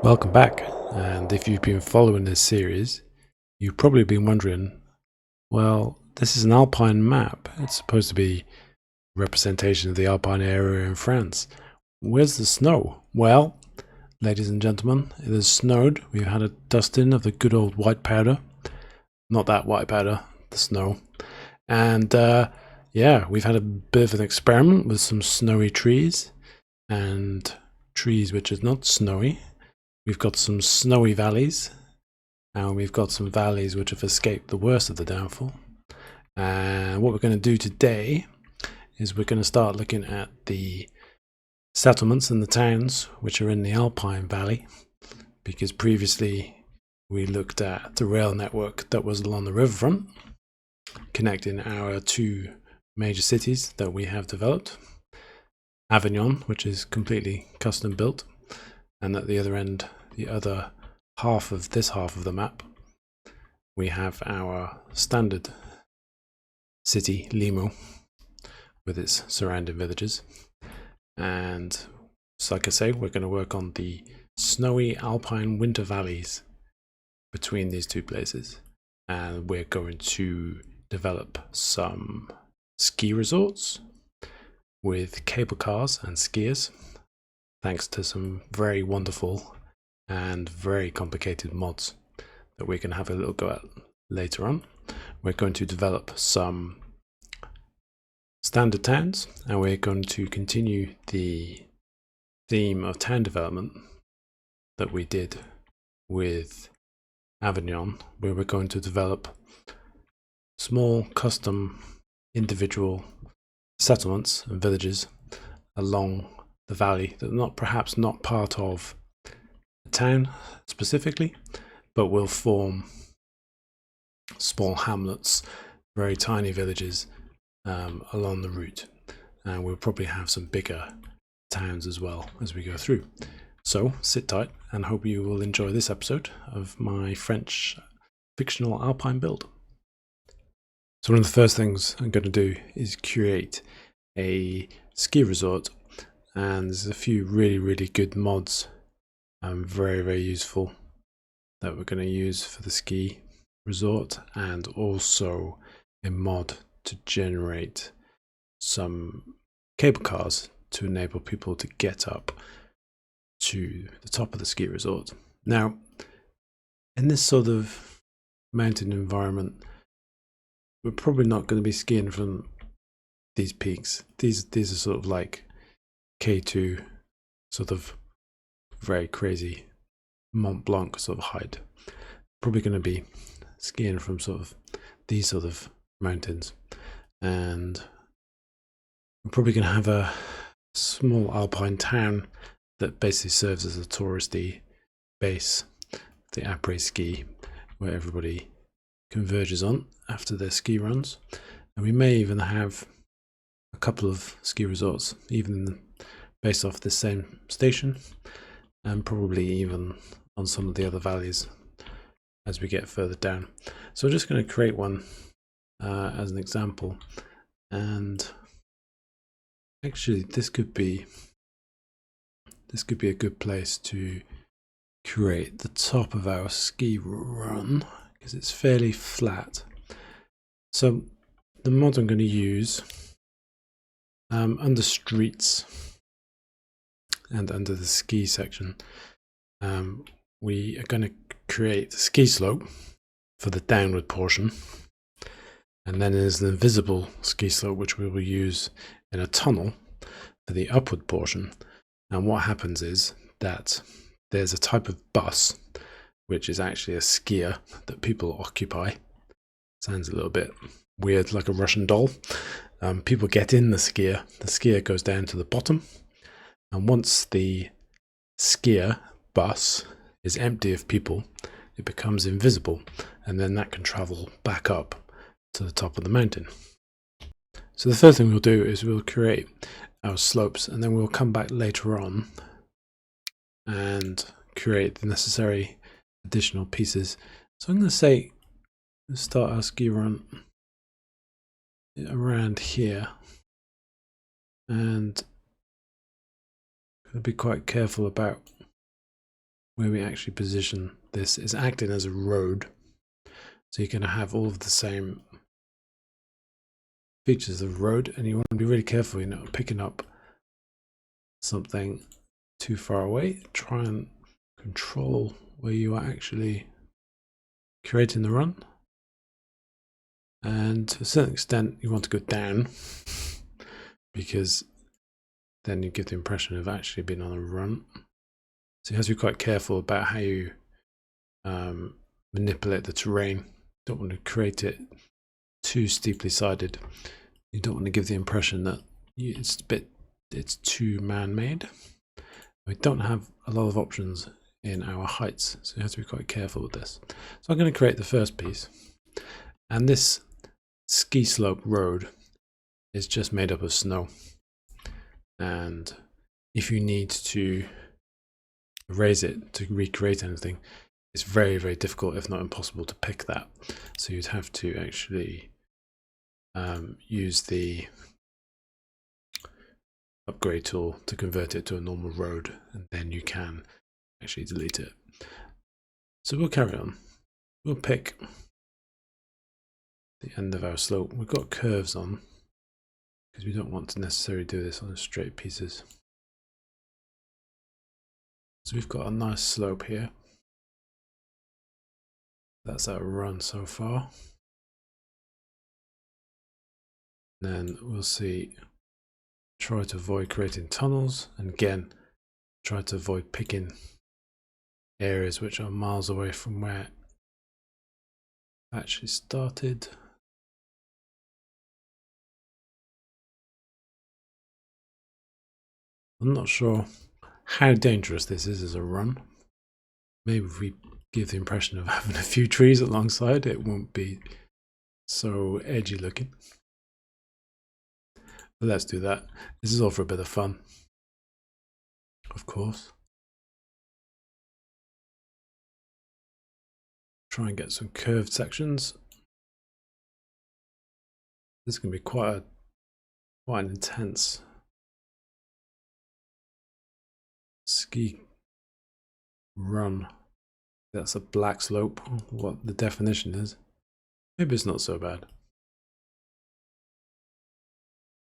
Welcome back, and if you've been following this series, you've probably been wondering, well, this is an Alpine map. It's supposed to be a representation of the Alpine area in France. Where's the snow? Well, ladies and gentlemen, it has snowed. We've had a dusting of the good old white powder. Not that white powder, the snow. And yeah, we've had a bit of an experiment with some snowy trees and trees which are not snowy. We've got some snowy valleys, and we've got some valleys which have escaped the worst of the downfall. And what we're going to do today is we're going to start looking at the settlements and the towns which are in the Alpine Valley, because previously we looked at the rail network that was along the riverfront, connecting our two major cities that we have developed. Avignon, which is completely custom built, and at the other end, the other half of this half of the map, we have our standard city, Limo, with its surrounding villages. And so like I say, we're going to work on the snowy alpine winter valleys between these two places, and we're going to develop some ski resorts with cable cars and skiers, thanks to some very wonderful and very complicated mods that we can have a little go at later on. We're going to develop some standard towns, and we're going to continue the theme of town development that we did with Avignon, where we're going to develop small custom individual settlements and villages along the valley that are perhaps not part of the town specifically, but will form small hamlets, very tiny villages along the route. And we'll probably have some bigger towns as well as we go through. So sit tight and hope you will enjoy this episode of my French fictional Alpine build. So one of the first things I'm going to do is create a ski resort, and there's a few really good mods, very useful, that we're going to use for the ski resort, and also a mod to generate some cable cars to enable people to get up to the top of the ski resort. Now, in this sort of mountain environment, we're probably not going to be skiing from these peaks. These are sort of like K2, sort of very crazy Mont Blanc sort of height. Probably going to be skiing from sort of these sort of mountains, and we're probably going to have a small alpine town that basically serves as a touristy base, the après ski, where everybody converges on after their ski runs. And we may even have a couple of ski resorts even based off this same station, and probably even on some of the other valleys as we get further down. So we're just going to create one as an example, and actually this could be a good place to create the top of our ski run, because it's fairly flat. So the mod I'm going to use under streets and under the ski section, we are going to create a ski slope for the downward portion, and then there's an invisible ski slope which we will use in a tunnel for the upward portion. And what happens is that there's a type of bus which is actually a skier that people occupy. Sounds a little bit weird, like a Russian doll. People get in the skier goes down to the bottom, and once the skier bus is empty of people, it becomes invisible, and then that can travel back up to the top of the mountain. So the first thing we'll do is we'll create our slopes, and then we'll come back later on and create the necessary additional pieces. So I'm going to say let's start our ski run around here, and I'll be quite careful about where we actually position this is acting as a road. So you're going to have all of the same features of road, and you want to be really careful, you're not picking up something too far away. Try and control where you are actually creating the run. And to a certain extent, you want to go down because then you give the impression of actually being on a run. So you have to be quite careful about how you manipulate the terrain. You don't want to create it too steeply sided. You don't want to give the impression that it's too man-made. We don't have a lot of options in our heights, so you have to be quite careful with this. So I'm going to create the first piece, and this ski slope road is just made up of snow, and if you need to erase it to recreate anything, it's very, very difficult, if not impossible, to pick that. So you'd have to actually use the upgrade tool to convert it to a normal road, and then you can actually delete it. So we'll carry on. We'll pick the end of our slope. We've got curves on because we don't want to necessarily do this on straight pieces. So we've got a nice slope here. That's our run so far. Then we'll see, try to avoid creating tunnels, and again try to avoid picking areas which are miles away from where it actually started. I'm not sure how dangerous this is as a run. Maybe if we give the impression of having a few trees alongside, it won't be so edgy looking. But let's do that. This is all for a bit of fun, of course. Try and get some curved sections. This is going to be quite an intense ski run. That's a black slope, what the definition is. Maybe it's not so bad.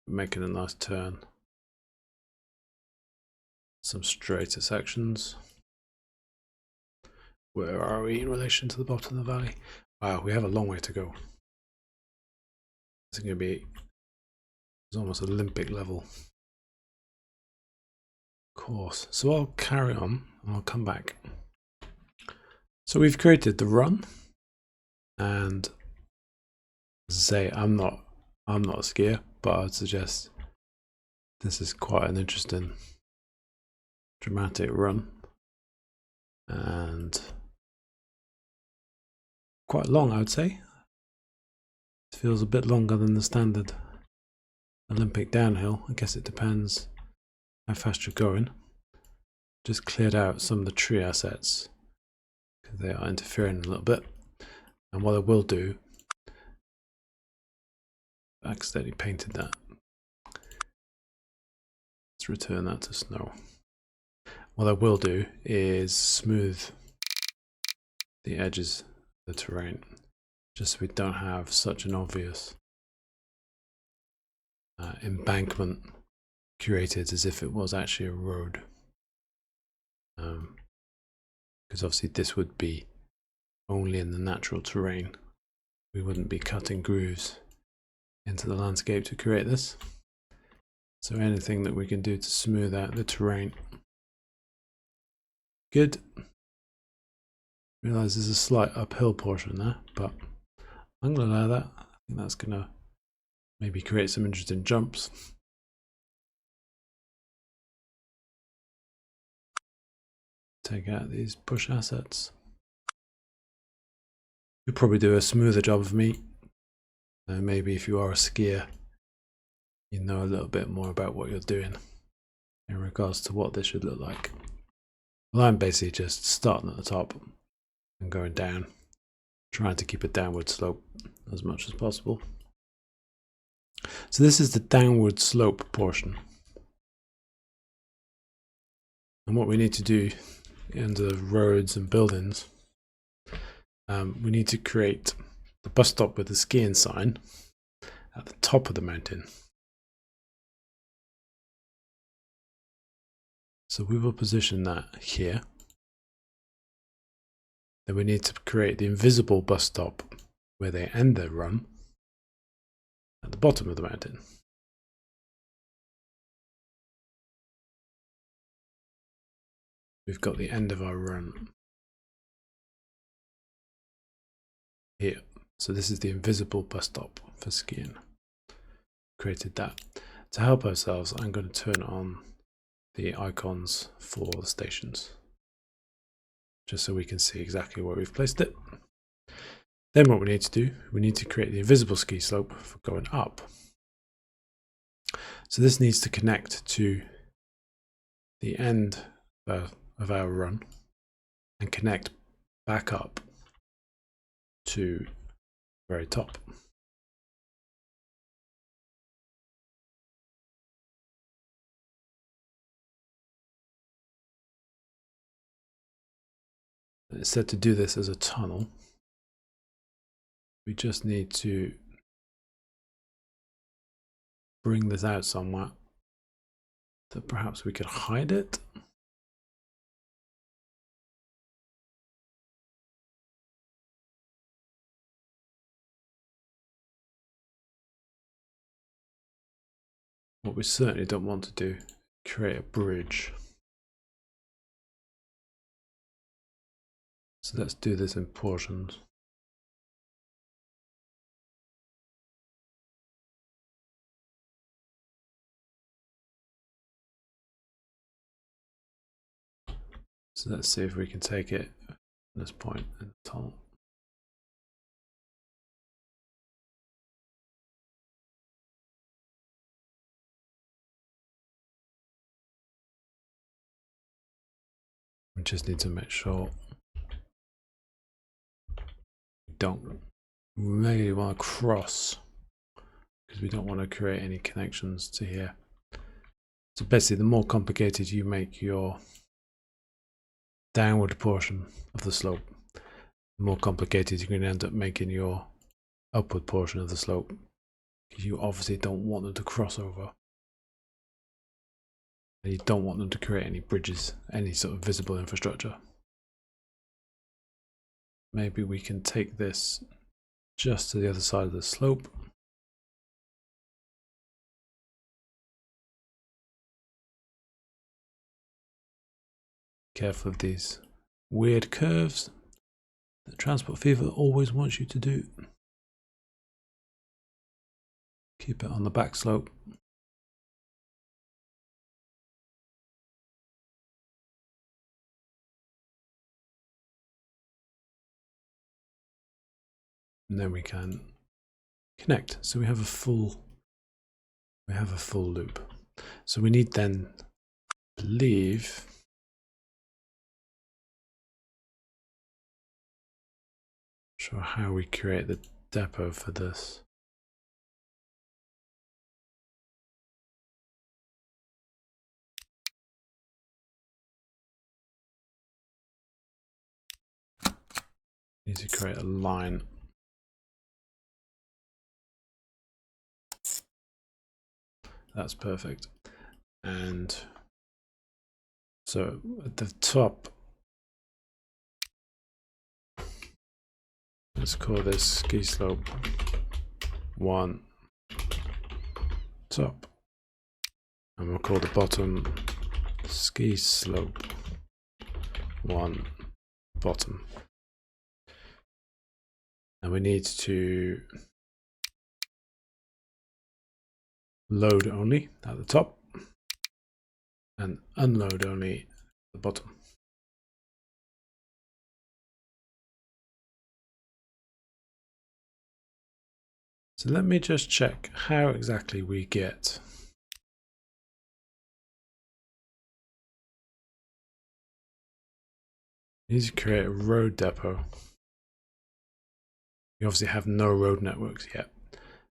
Making a nice turn. Some straighter sections. Where are we in relation to the bottom of the valley? Wow, we have a long way to go. It's going to be, it's almost Olympic level course. So I'll carry on and I'll come back. So we've created the run, and as I say, I'm not a skier, but I'd suggest this is quite an interesting dramatic run and quite long, I would say. It feels a bit longer than the standard Olympic downhill. I guess it depends how fast you're going. Just cleared out some of the tree assets because they are interfering a little bit. And what I will do, I accidentally painted that. Let's return that to snow. What I will do is smooth the edges of the terrain, just so we don't have such an obvious embankment created as if it was actually a road. Because obviously this would be only in the natural terrain. We wouldn't be cutting grooves into the landscape to create this. So anything that we can do to smooth out the terrain. Good. Realize there's a slight uphill portion there, but I'm going to allow that. I think that's going to maybe create some interesting jumps. Take out these push assets. You'll probably do a smoother job of me. Maybe if you are a skier, you know a little bit more about what you're doing in regards to what this should look like. Well, I'm basically just starting at the top and going down, trying to keep a downward slope as much as possible. So this is the downward slope portion. And what we need to do under roads and buildings, we need to create the bus stop with the skiing sign at the top of the mountain. So we will position that here. Then we need to create the invisible bus stop where they end their run at the bottom of the mountain. We've got the end of our run here. So this is the invisible bus stop for skiing. Created that. To help ourselves, I'm going to turn on the icons for the stations, just so we can see exactly where we've placed it. Then what we need to do, we need to create the invisible ski slope for going up. So this needs to connect to the end of our run and connect back up to the very top. It's said to do this as a tunnel. We just need to bring this out somewhere that perhaps we could hide it. What we certainly don't want to do, create a bridge. So let's do this in portions. So let's see if we can take it at this point in the tunnel. We just need to make sure we don't really want to cross, because we don't want to create any connections to here. So basically, the more complicated you make your downward portion of the slope, the more complicated you're going to end up making your upward portion of the slope, because you obviously don't want them to cross over. And you don't want them to create any bridges, any sort of visible infrastructure. Maybe we can take this just to the other side of the slope. Careful of these weird curves that Transport Fever always wants you to do. Keep it on the back slope. And then we can connect. So we have a full loop. So we need then, I believe, sure how we create the depot for this. Need to create a line. That's perfect. And so at the top, let's call this ski slope 1 top. And we'll call the bottom ski slope 1 bottom. And we need to load only at the top and unload only at the bottom. So let me just check how exactly we get we need to create a road depot. We obviously have no road networks yet,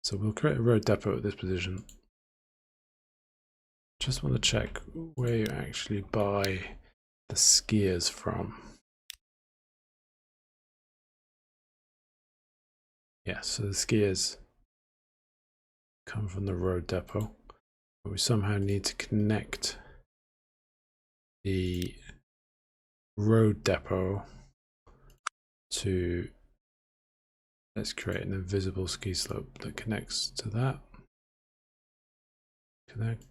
so we'll create a road depot at this position. Just want to check where you actually buy the skiers from. Yeah, so the skiers come from the road depot, but we somehow need to connect the road depot to, let's create an invisible ski slope that connects to that. Connect.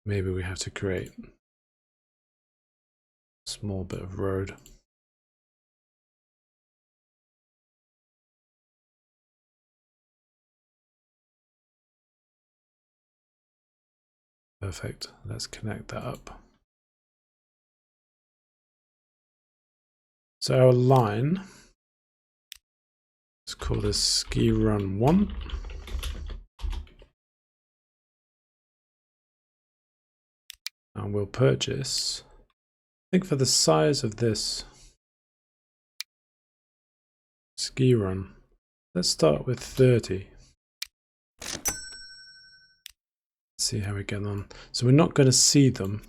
Maybe we have to create a small bit of road. Perfect. Let's connect that up. So our line is called a ski run 1. And we'll purchase, I think for the size of this ski run, let's start with 30. See how we get on. So we're not going to see them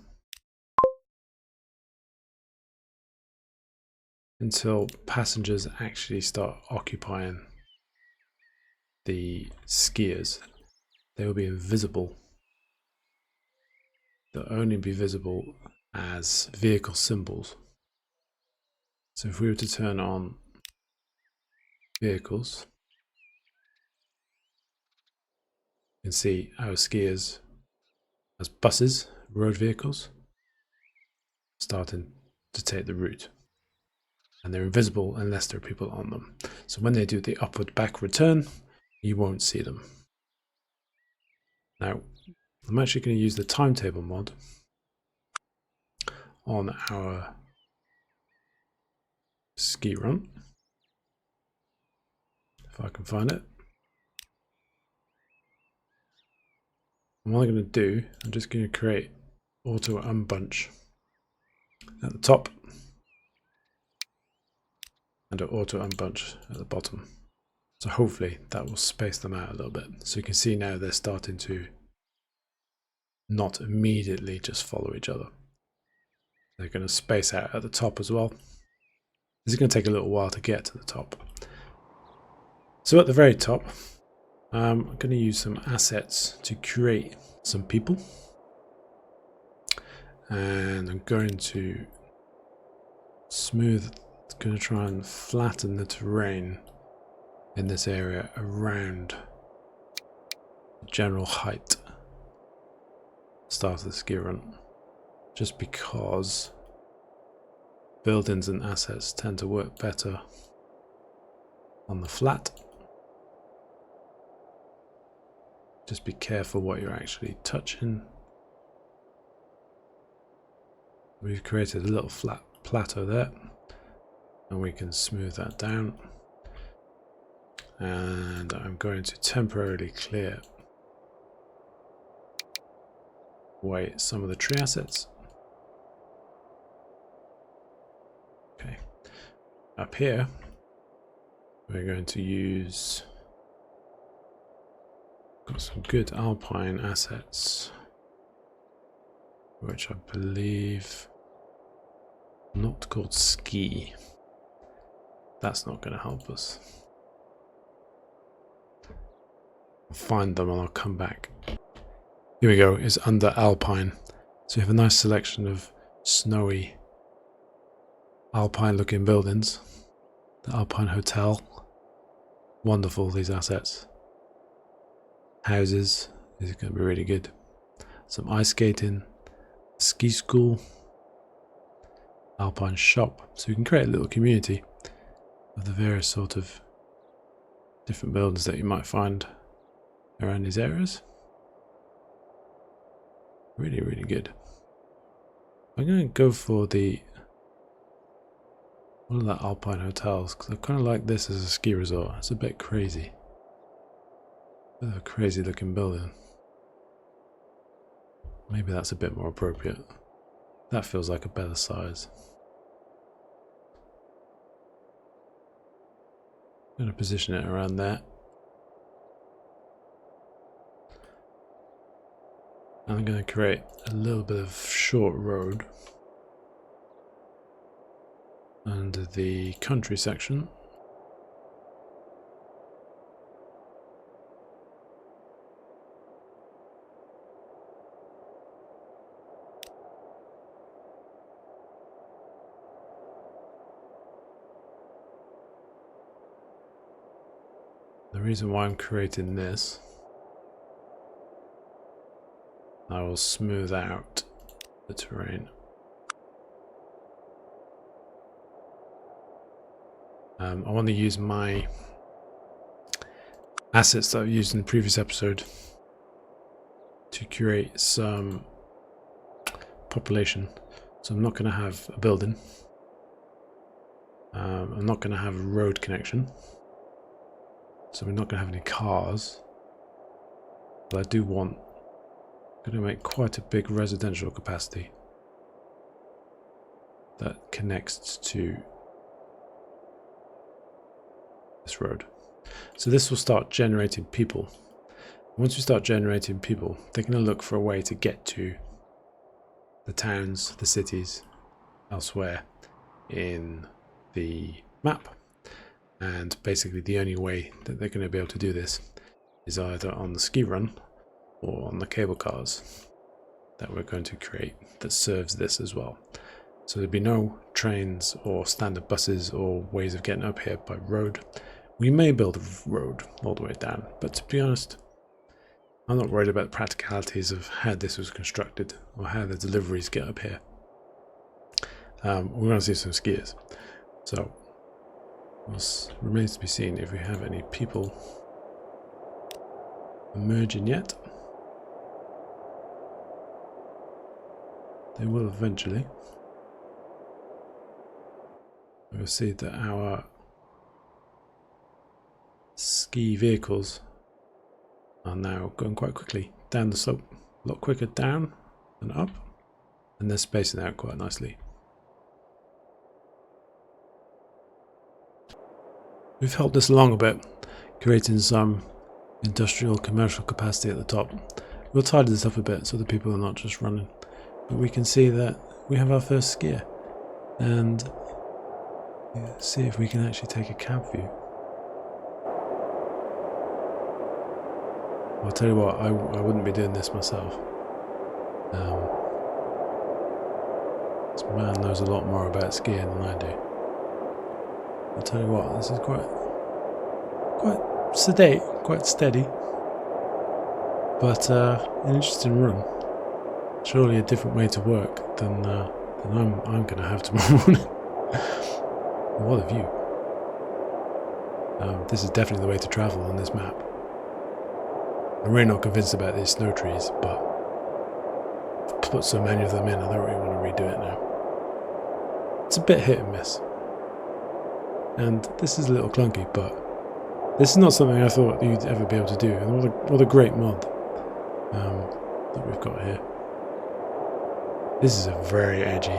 until passengers actually start occupying the skiers. They will be invisible. They'll only be visible as vehicle symbols. So if we were to turn on vehicles, you can see our skiers as buses, road vehicles, starting to take the route. And they're invisible unless there are people on them. So when they do the upward back return, you won't see them. Now, I'm actually going to use the timetable mod on our ski run, if I can find it. And what I'm going to do, I'm just going to create auto unbunch at the top and an auto unbunch at the bottom. So hopefully that will space them out a little bit. So you can see now they're starting to not immediately just follow each other. They're going to space out at the top as well. This is going to take a little while to get to the top. So at the very top, I'm going to use some assets to create some people. And I'm going to smooth, going to try and flatten the terrain in this area around the general height start of the ski run, just because buildings and assets tend to work better on the flat. Just be careful what you're actually touching. We've created a little flat plateau there, and we can smooth that down. And I'm going to temporarily clear away some of the tree assets. Okay, up here we're going to use, got some good Alpine assets, which I believe not called ski. That's not going to help us. I'll find them and I'll come back. Here we go, it's under Alpine. So you have a nice selection of snowy Alpine looking buildings. The Alpine Hotel. Wonderful, these assets. Houses, these are going to be really good. Some ice skating, ski school, Alpine shop. So you can create a little community of the various sort of different buildings that you might find around these areas. Really, really good. I'm going to go for the one of the Alpine hotels because I kind of like this as a ski resort. It's a bit crazy. Bit of a crazy looking building. Maybe that's a bit more appropriate. That feels like a better size. I'm going to position it around there. I'm going to create a little bit of short road under the country section. The reason why I'm creating this, I will smooth out the terrain. I want to use my assets that I've used in the previous episode to create some population. So I'm not going to have a building. I'm not going to have a road connection. So we're not going to have any cars. But I do want, I'm going to make quite a big residential capacity that connects to this road. So this will start generating people. Once we start generating people, they're going to look for a way to get to the towns, the cities, elsewhere in the map. And basically the only way that they're going to be able to do this is either on the ski run or on the cable cars that we're going to create that serves this as well. So there'll be no trains or standard buses or ways of getting up here by road. We may build a road all the way down, but to be honest, I'm not worried about the practicalities of how this was constructed or how the deliveries get up here. We're going to see some skiers. So it remains to be seen if we have any people emerging yet. They will eventually. We'll see that our ski vehicles are now going quite quickly down the slope, a lot quicker down than up, and they're spacing out quite nicely. We've helped this along a bit, creating some industrial commercial capacity at the top. We'll tidy this up a bit so the people are not just running, but we can see that we have our first skier, and see if we can actually take a cab view. I'll tell you what, I wouldn't be doing this myself. This man knows a lot more about skiing than I do. I'll tell you what, this is quite sedate, quite steady, but an interesting run. Surely a different way to work than I'm going to have tomorrow morning. What a view! This is definitely the way to travel on this map. I'm really not convinced about these snow trees, but I've put so many of them in, I don't really want to redo it now. It's a bit hit and miss. And this is a little clunky, but this is not something I thought you'd ever be able to do. And what a great mod that we've got here. This is a very edgy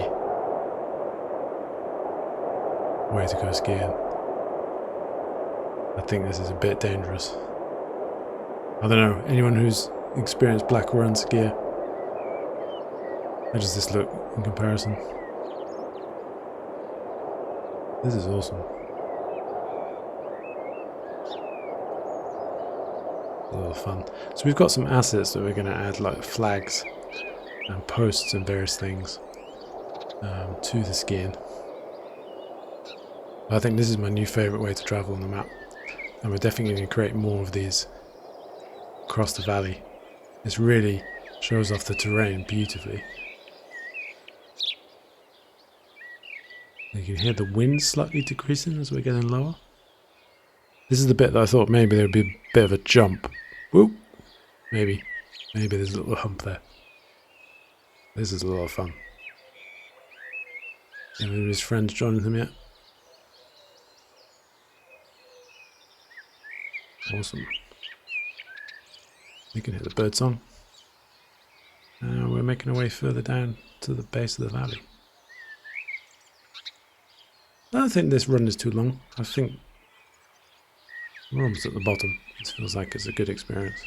way to go skiing. I think this is a bit dangerous. I don't know, anyone who's experienced black run skier, how does this look in comparison? This is awesome. A lot of fun. So we've got some assets that we're going to add, like flags and posts and various things to the skiing. I think this is my new favourite way to travel on the map, and we're definitely going to create more of these across the valley. This really shows off the terrain beautifully. You can hear the wind slightly decreasing as we're getting lower. This is the bit that I thought maybe there would be a bit of a jump. Whoop! Maybe there's a little hump there. This is a lot of fun. Any of his friends joining him yet? Awesome. You can hear the bird song. And we're making our way further down to the base of the valley. I don't think this run is too long. I think we're almost at the bottom. This feels like it's a good experience.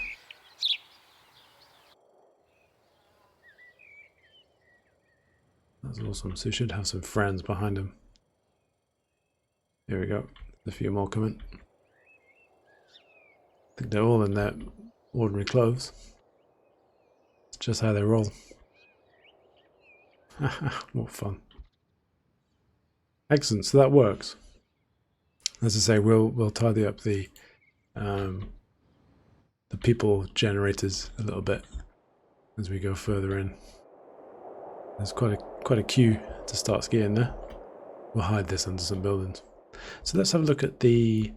That's awesome. So we should have some friends behind him. Here we go. A few more coming. I think they're all in their ordinary clothes. It's just how they roll. What fun. Excellent, so that works. As I say, we'll tidy up the people generators a little bit as we go further in. There's quite a queue to start skiing there. We'll hide this under some buildings. So let's have a look at the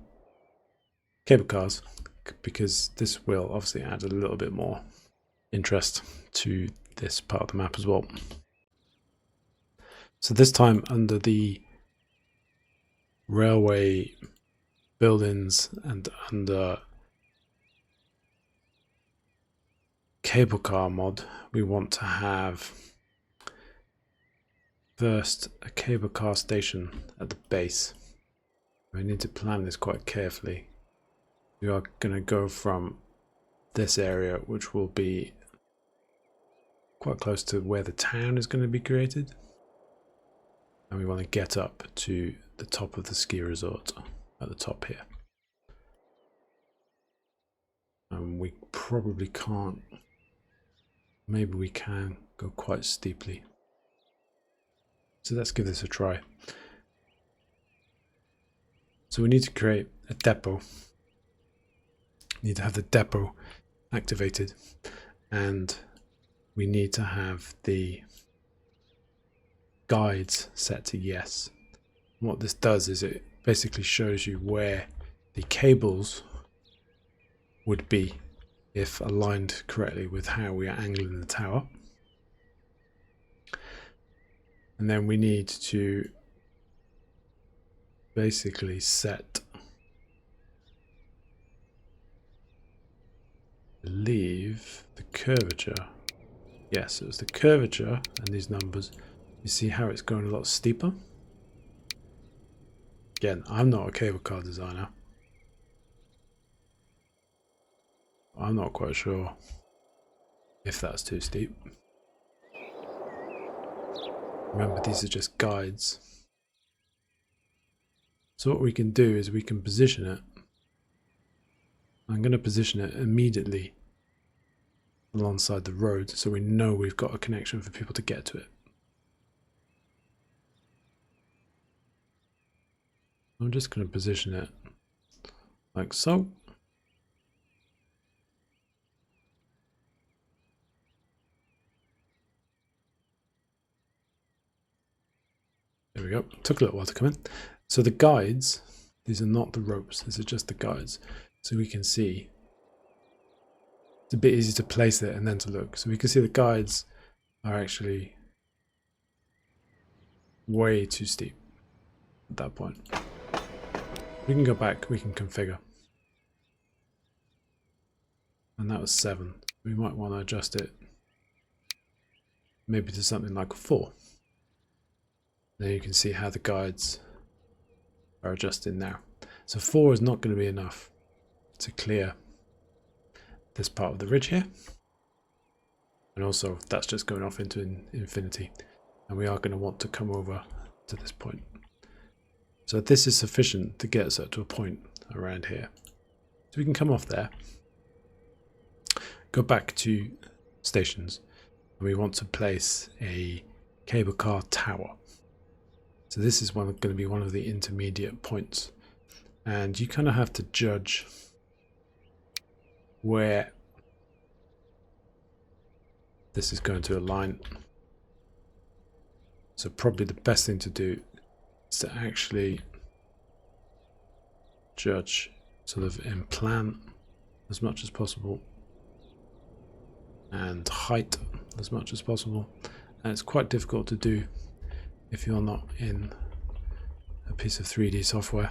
cable cars, because this will obviously add a little bit more interest to this part of the map as well. So this time under the railway buildings and under cable car mod, we want to have first a cable car station at the base. We need to plan this quite carefully. We are going to go from this area, which will be quite close to where the town is going to be created, and we want to get up to the top of the ski resort at the top here. And we probably can't, maybe we can go quite steeply. So let's give this a try. So we need to create a depot. We need to have the depot activated, and we need to have the guides set to yes. And what this does is it basically shows you where the cables would be if aligned correctly with how we are angling the tower. And then we need to basically set, I believe, the curvature. Yes, it was the curvature and these numbers. You see how it's going a lot steeper? Again, I'm not a cable car designer. I'm not quite sure if that's too steep. Remember, these are just guides. So what we can do is we can position it. I'm going to position it immediately alongside the road so we know we've got a connection for people to get to it. I'm just going to position it like so. There we go. Took a little while to come in. So the guides, these are not the ropes, these are just the guides. So we can see, it's a bit easy to place it and then to look. So we can see the guides are actually way too steep at that point. We can go back, we can configure. And that was 7. We might want to adjust it maybe to something like 4. Then you can see how the guides are adjusted now. So 4 is not going to be enough to clear this part of the ridge here. And also that's just going off into infinity. And we are going to want to come over to this point. So this is sufficient to get us up to a point around here. So we can come off there, go back to stations, and we want to place a cable car tower. So this is going to be one of the intermediate points, and you kind of have to judge where this is going to align. So probably the best thing to do is to actually judge sort of in plan as much as possible and height as much as possible, and it's quite difficult to do if you're not in a piece of 3D software.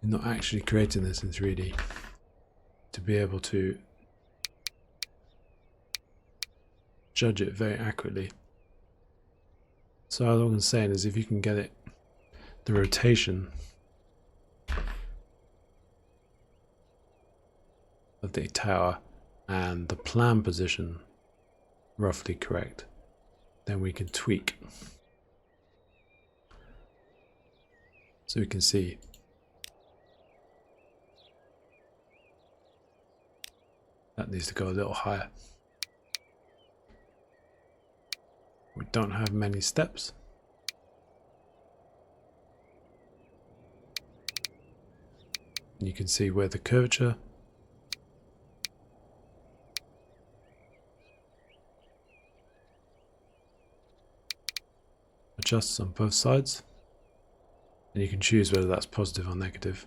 You're not actually creating this in 3D to be able to judge it very accurately. So all I'm saying is if you can get it, the rotation of the tower and the plan position roughly correct, then we can tweak. So we can see that needs to go a little higher. We don't have many steps. And you can see where the curvature adjusts on both sides. And you can choose whether that's positive or negative.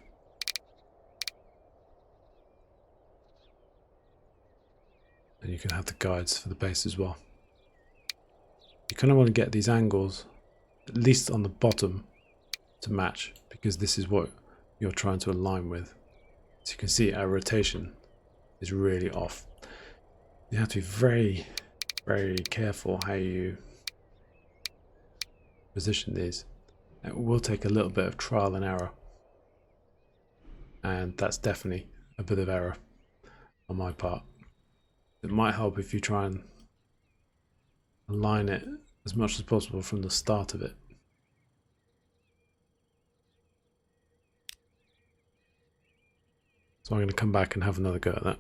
And you can have the guides for the base as well. You kind of want to get these angles, at least on the bottom, to match, because this is what you're trying to align with. So you can see our rotation is really off. You have to be very, very careful how you position these. It will take a little bit of trial and error, and that's definitely a bit of error on my part. It might help if you try and align it as much as possible from the start of it. So I'm going to come back and have another go at that.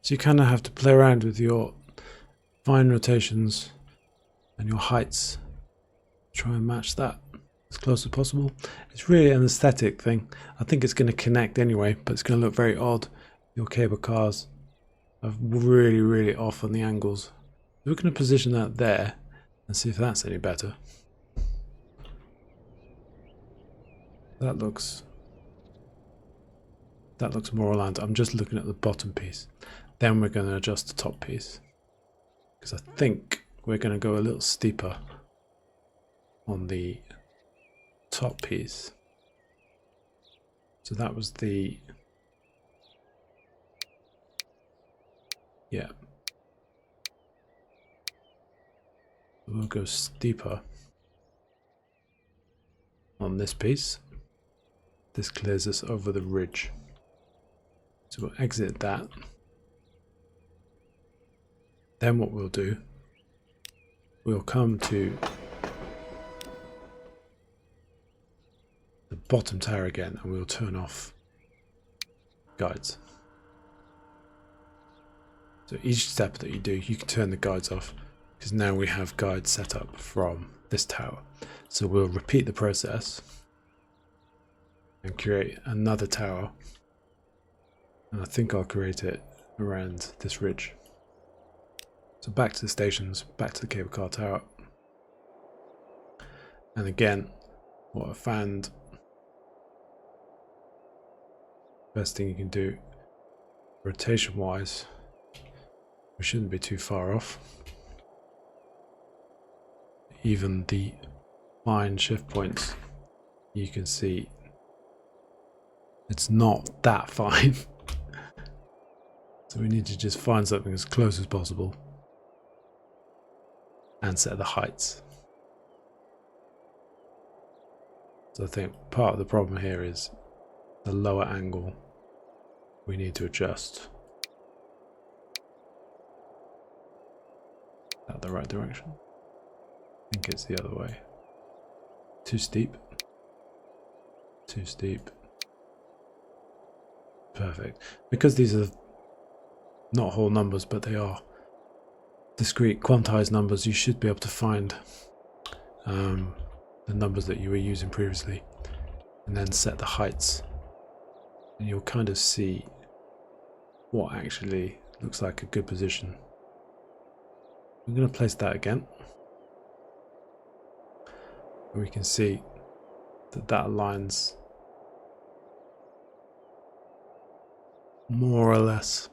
So you kind of have to play around with your fine rotations and your heights. Try and match that as close as possible. It's really an aesthetic thing. I think it's going to connect anyway, but it's going to look very odd. Your cable cars are really, really off on the angles. We're going to position that there and see if that's any better. That looks more aligned. I'm just looking at the bottom piece. Then we're going to adjust the top piece, because I think we're going to go a little steeper on the top piece. So that was the, yeah. We'll go steeper on this piece. This clears us over the ridge. So we'll exit that. Then what we'll do, we'll come to the bottom tower again, and we'll turn off guides. So each step that you do, you can turn the guides off, because now we have guides set up from this tower. So we'll repeat the process and create another tower. And I think I'll create it around this ridge. So back to the stations, back to the cable car tower. And again, what I found, best thing you can do rotation wise, we shouldn't be too far off. Even the fine shift points, you can see it's not that fine. So we need to just find something as close as possible and set the heights. So I think part of the problem here is the lower angle we need to adjust. Is that the right direction? I think it's the other way. Too steep. Too steep. Perfect. Because these are not whole numbers, but they are discrete quantized numbers, you should be able to find the numbers that you were using previously and then set the heights, and you'll kind of see what actually looks like a good position. I'm going to place that again. We can see that that aligns more or less.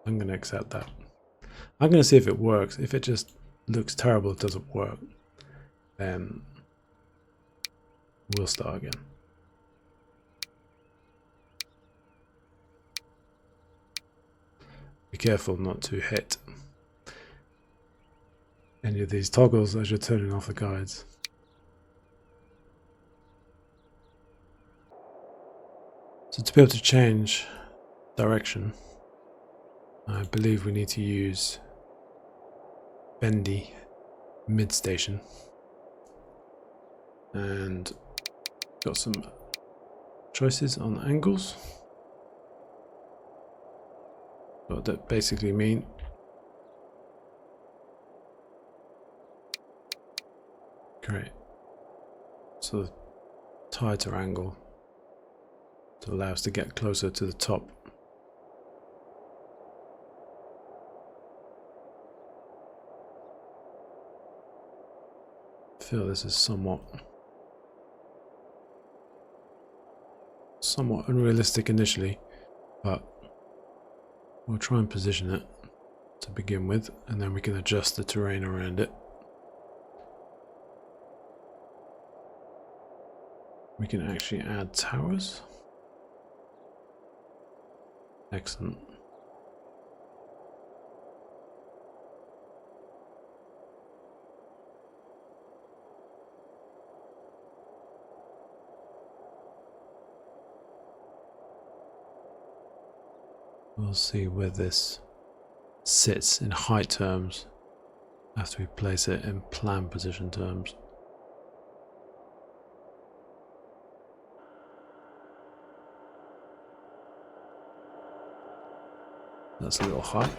I'm going to accept that. I'm going to see if it works. If it just looks terrible, it doesn't work, then we'll start again. Be careful not to hit any of these toggles as you're turning off the guides. So to be able to change direction, I believe we need to use bendy mid station, and got some choices on angles. What that basically mean? Great. So the tighter angle to allow us to get closer to the top. I feel this is somewhat unrealistic initially, but we'll try and position it to begin with, and then we can adjust the terrain around it. We can actually add towers. Excellent. We'll see where this sits in height terms after we place it in plan position terms. That's a little high.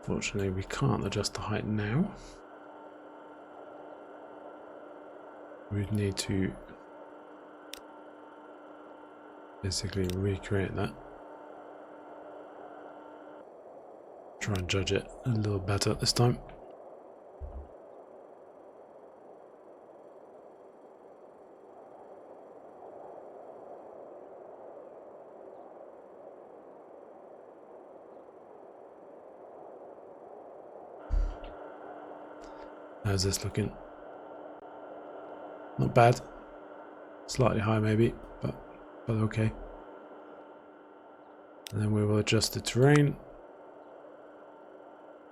Fortunately, we can't adjust the height now. We'd need to basically recreate that. Try and judge it a little better this time. How's this looking? Not bad. Slightly high maybe, but okay. And then we will adjust the terrain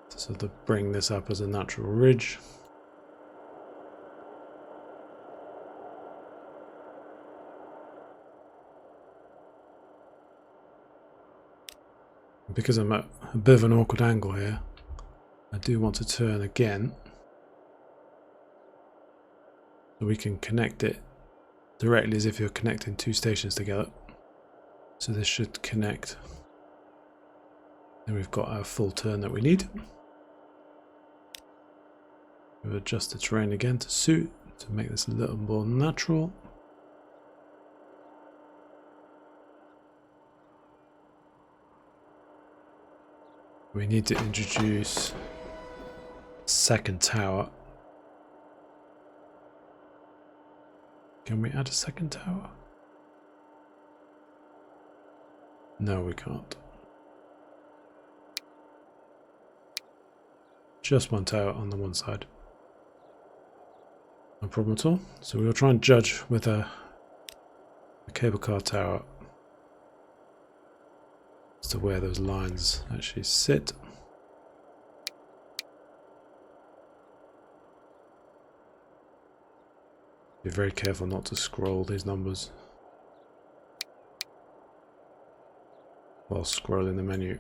to sort of bring this up as a natural ridge. Because I'm at a bit of an awkward angle here, I do want to turn again so we can connect it directly as if you're connecting two stations together. So this should connect. Then we've got our full turn that we need. We'll adjust the terrain again to suit, to make this a little more natural. We need to introduce a second tower. Can we add a second tower? No, we can't. Just one tower on the one side. No problem at all. So we'll try and judge with a cable car tower as to where those lines actually sit. Be very careful not to scroll these numbers while scrolling the menu.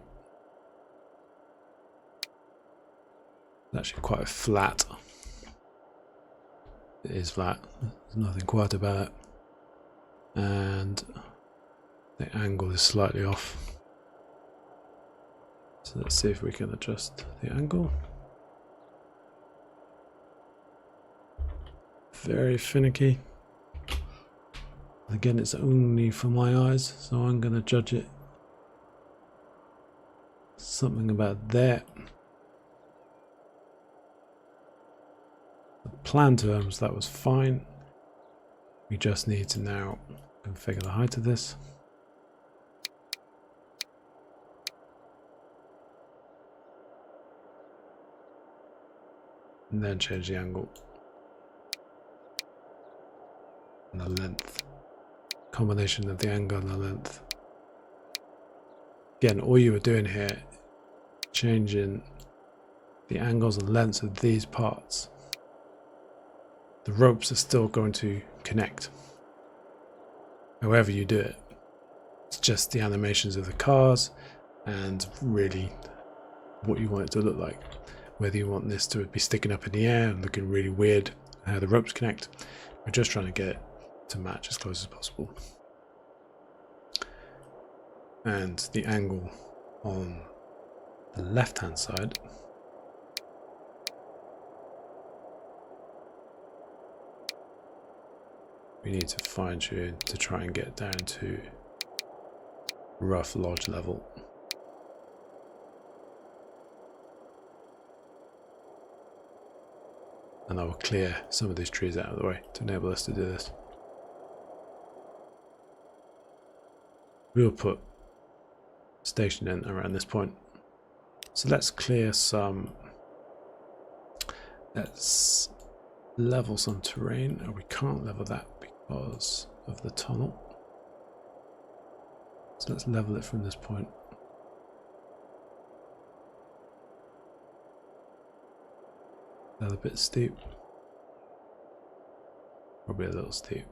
It's actually quite flat. It is flat. There's nothing quite about it. And the angle is slightly off. So let's see if we can adjust the angle. Very finicky. Again, it's only for my eyes, so I'm going to judge it something about there. The plan terms, that was fine. We just need to now configure the height of this. And then change the angle. And the length. Combination of the angle and the length. Again, all you were doing here, changing the angles and lengths of these parts. The ropes are still going to connect. However you do it. It's just the animations of the cars and really what you want it to look like. Whether you want this to be sticking up in the air and looking really weird, how the ropes connect. We're just trying to get it to match as close as possible. And the angle on the left hand side we need to fine tune to try and get down to rough lodge level. And I will clear some of these trees out of the way to enable us to do this. We'll put station in around this point. So let's clear some, let's level some terrain. Oh, we can't level that because of the tunnel. So let's level it from this point. Another bit steep. Probably a little steep.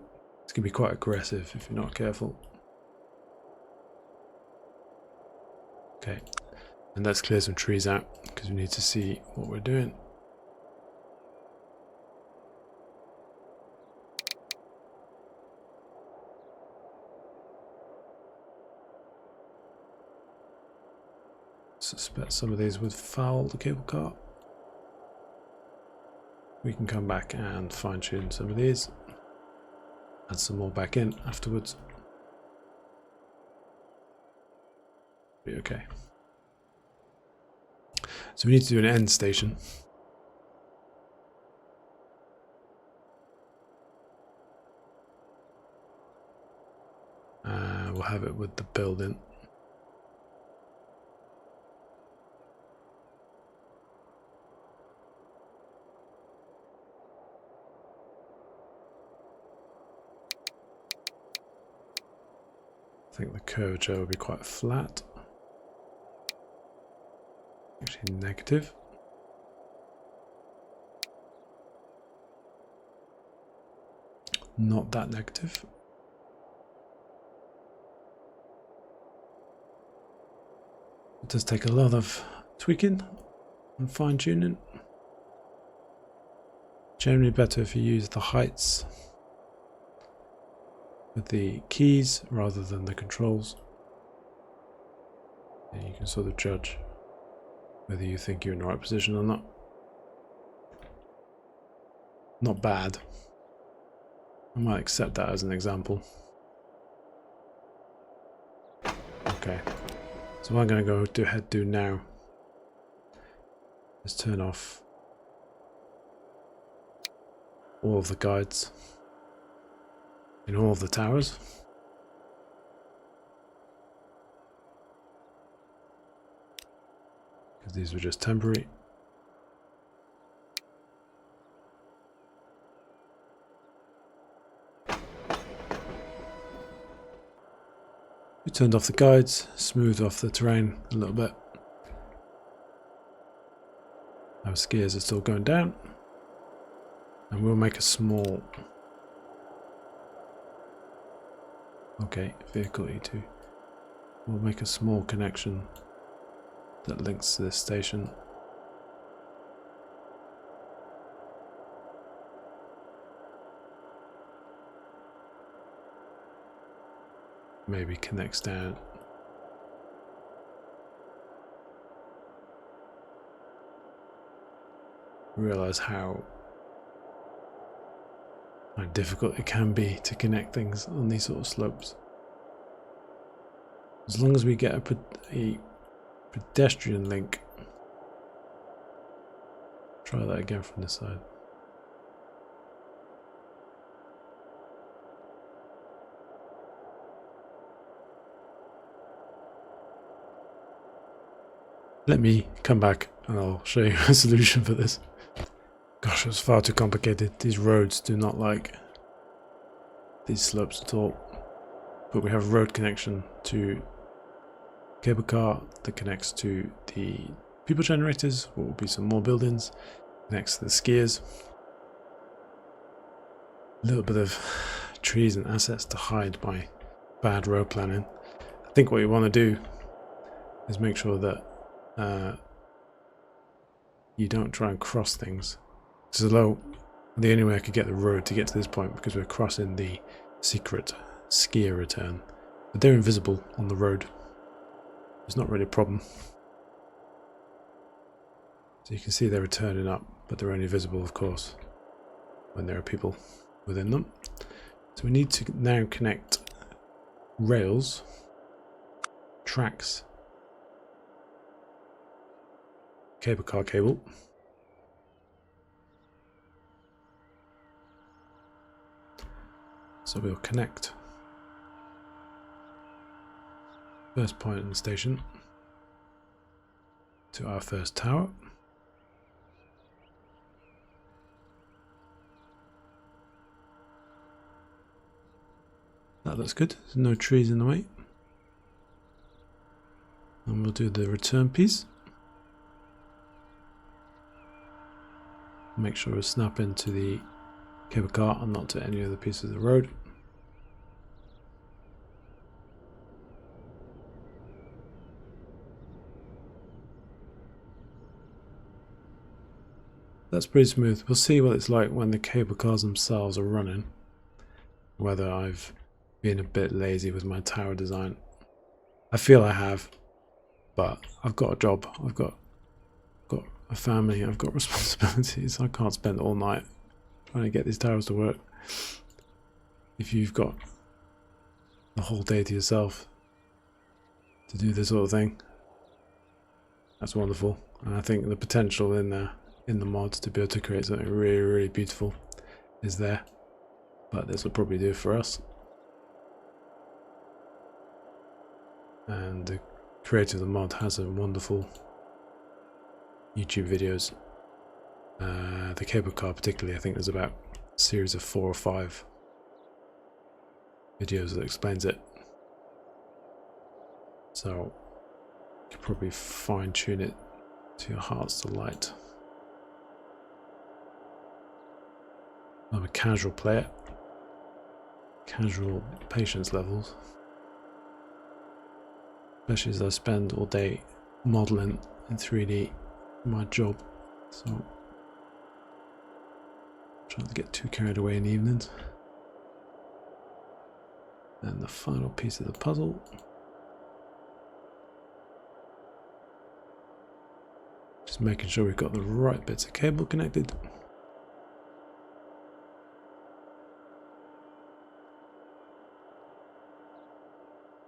It's going to be quite aggressive if you're not careful. Okay, and let's clear some trees out because we need to see what we're doing. Suspect some of these would foul the cable car. We can come back and fine tune some of these, add some more back in afterwards. Be okay. So we need to do an end station. We'll have it with the building. I think the curvature will be quite flat. Actually negative. Not that negative. It does take a lot of tweaking and fine tuning. Generally better if you use the heights with the keys rather than the controls. And you can sort of judge whether you think you're in the right position or not. Not bad. I might accept that as an example. Okay. So what I'm going to go do now is turn off all of the guides in all of the towers. Because these were just temporary. We turned off the guides, smoothed off the terrain a little bit. Our skiers are still going down. And we'll make a small... Okay, vehicle E2. We'll make a small connection that links to this station. Maybe connects down. Realize how difficult it can be to connect things on these sort of slopes. As long as we get a pedestrian link. Try that again from this side. Let me come back and I'll show you a solution for this. Gosh, it's far too complicated. These roads do not like these slopes at all. But we have a road connection to cable car that connects to the people generators, what will be some more buildings, next to the skiers. A little bit of trees and assets to hide my bad road planning. I think what you want to do is make sure that you don't try and cross things. So the only way I could get the road to get to this point, because we're crossing the secret skier return, but they're invisible on the road. It's not really a problem. So you can see they're returning up, but they're only visible, of course, when there are people within them. So we need to now connect rails, tracks, cable car cable, so we'll connect first point in the station to our first tower. That looks good. There's no trees in the way. And we'll do the return piece. Make sure we snap into the cable car and not to any other pieces of the road. That's pretty smooth. We'll see what it's like when the cable cars themselves are running. Whether I've been a bit lazy with my tower design. I feel I have, but I've got a job. I've got a family. I've got responsibilities. I can't spend all night trying to get these towers to work. If you've got the whole day to yourself to do this sort of thing, that's wonderful. And I think the potential in the mods to be able to create something really, really beautiful is there. But this will probably do it for us. And the creator of the mod has a wonderful YouTube videos. The cable car particularly, I think there's about a series of 4 or 5 videos that explains it. So you can probably fine tune it to your heart's delight. I'm a casual player. Casual patience levels. Especially as I spend all day modeling in 3D for my job. So trying to get too carried away in the evenings. And the final piece of the puzzle. Just making sure we've got the right bits of cable connected.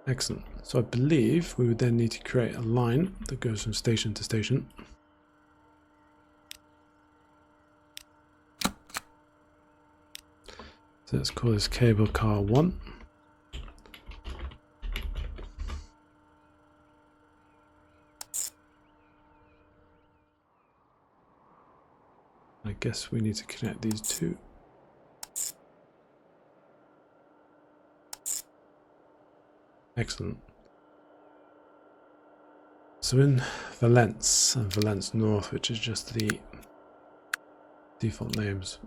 Excellent. So I believe we would then need to create a line that goes from station to station. So let's call this cable car 1. I guess we need to connect these two. Excellent. So in Valence and Valence North, which is just the default names.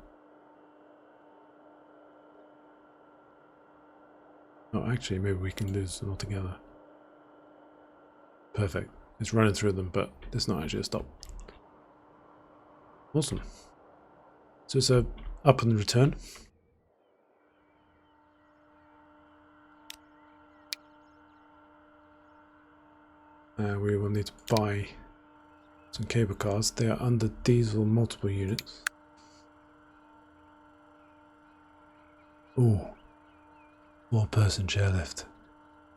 Oh, actually, maybe we can lose them all together. Perfect. It's running through them, but it's not actually a stop. Awesome. So it's a up and return. We will need to buy some cable cars. They are under diesel multiple units. Ooh, 4-person chairlift.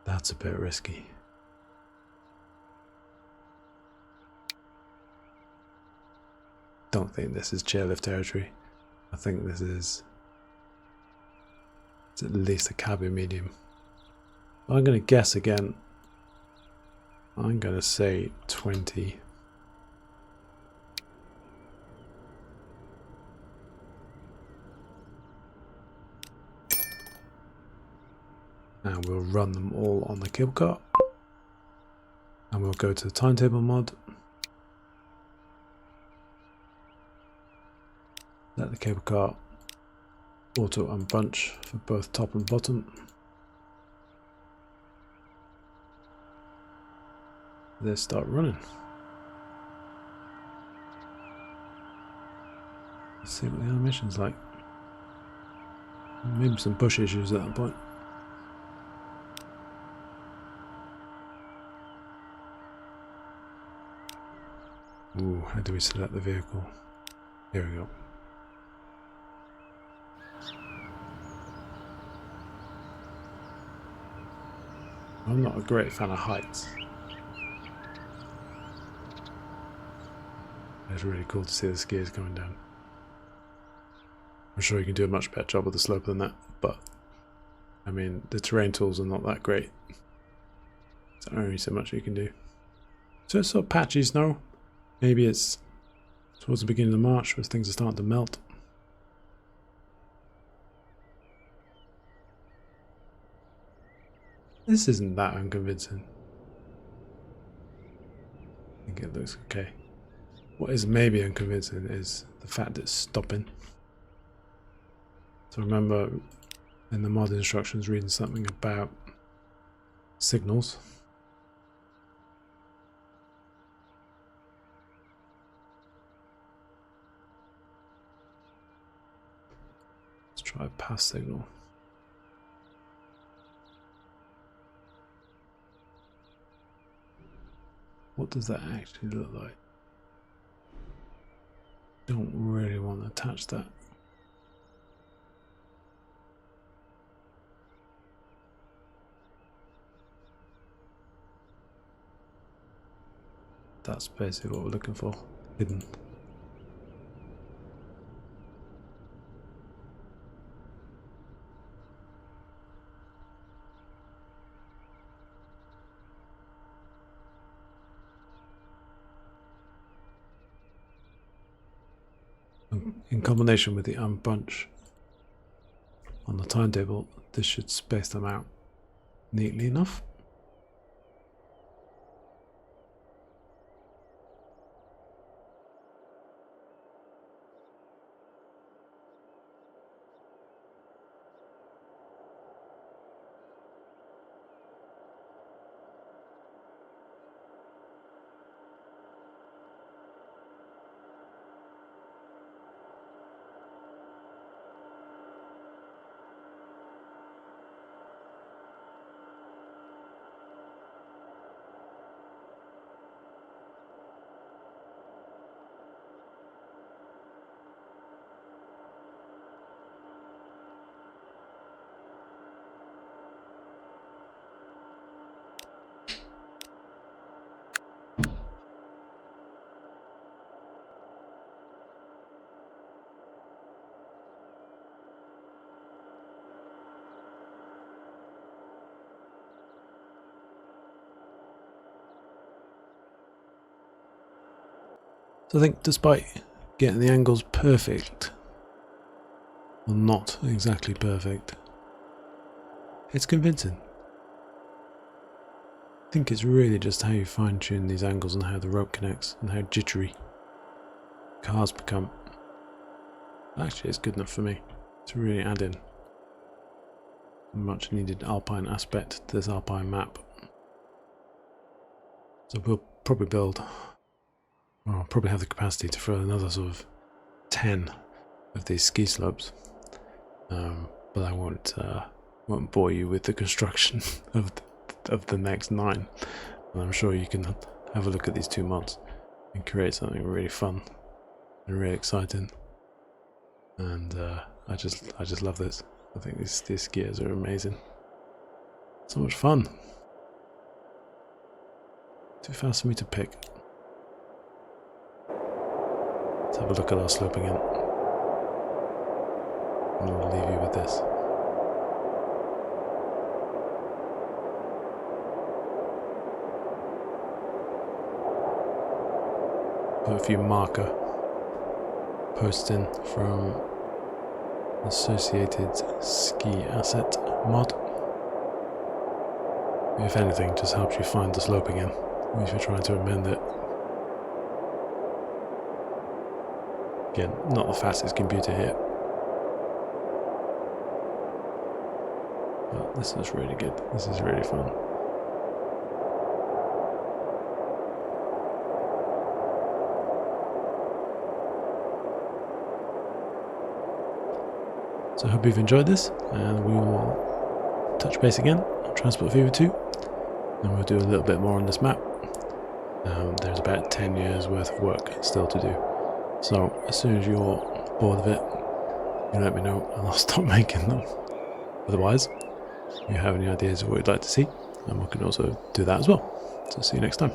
That's a bit risky. Don't think this is chairlift territory. I think this is it's at least a cabin medium. I'm going to guess again. I'm going to say 20. And we'll run them all on the cable car. And we'll go to the timetable mod. Let the cable car auto unbunch for both top and bottom. Let's start running. Let's see what the animation's like. Maybe some push issues at that point. Ooh, how do we select the vehicle? Here we go. I'm not a great fan of heights. It's really cool to see the skiers going down. I'm sure you can do a much better job of the slope than that, but I mean, the terrain tools are not that great. There's only so much you can do. So it's sort of patchy snow. Maybe it's towards the beginning of March where things are starting to melt. This isn't that unconvincing. I think it looks okay. What is maybe unconvincing is the fact that it's stopping. So remember in the mod instructions reading something about signals. Let's try a pass signal. What does that actually look like? Don't really want to touch that. That's basically what we're looking for. Hidden. In combination with the bunch on the timetable, this should space them out neatly enough. So I think despite getting the angles perfect, well, not exactly perfect, it's convincing. I think it's really just how you fine tune these angles and how the rope connects and how jittery cars become. Actually, it's good enough for me to really add in a much needed Alpine aspect to this Alpine map. So we'll probably build, well, I'll probably have the capacity to throw another sort of 10 of these ski slopes, but I won't bore you with the construction of the next 9. And I'm sure you can have a look at these 2 mods and create something really fun and really exciting. And I just love this. I think these skiers are amazing. So much fun. Too fast for me to pick. Let's have a look at our slope again. And I'll leave you with this. Put a few marker posts in from associated ski asset mod. If anything, just helps you find the slope again if you're trying to amend it. Again, not the fastest computer here, but this is really good. This is really fun. So I hope you've enjoyed this, and we will touch base again on Transport Fever 2, and we'll do a little bit more on this map. There's about 10 years worth of work still to do. So as soon as you're bored of it, you let me know and I'll stop making them. Otherwise, if you have any ideas of what you'd like to see, and we can also do that as well. So see you next time.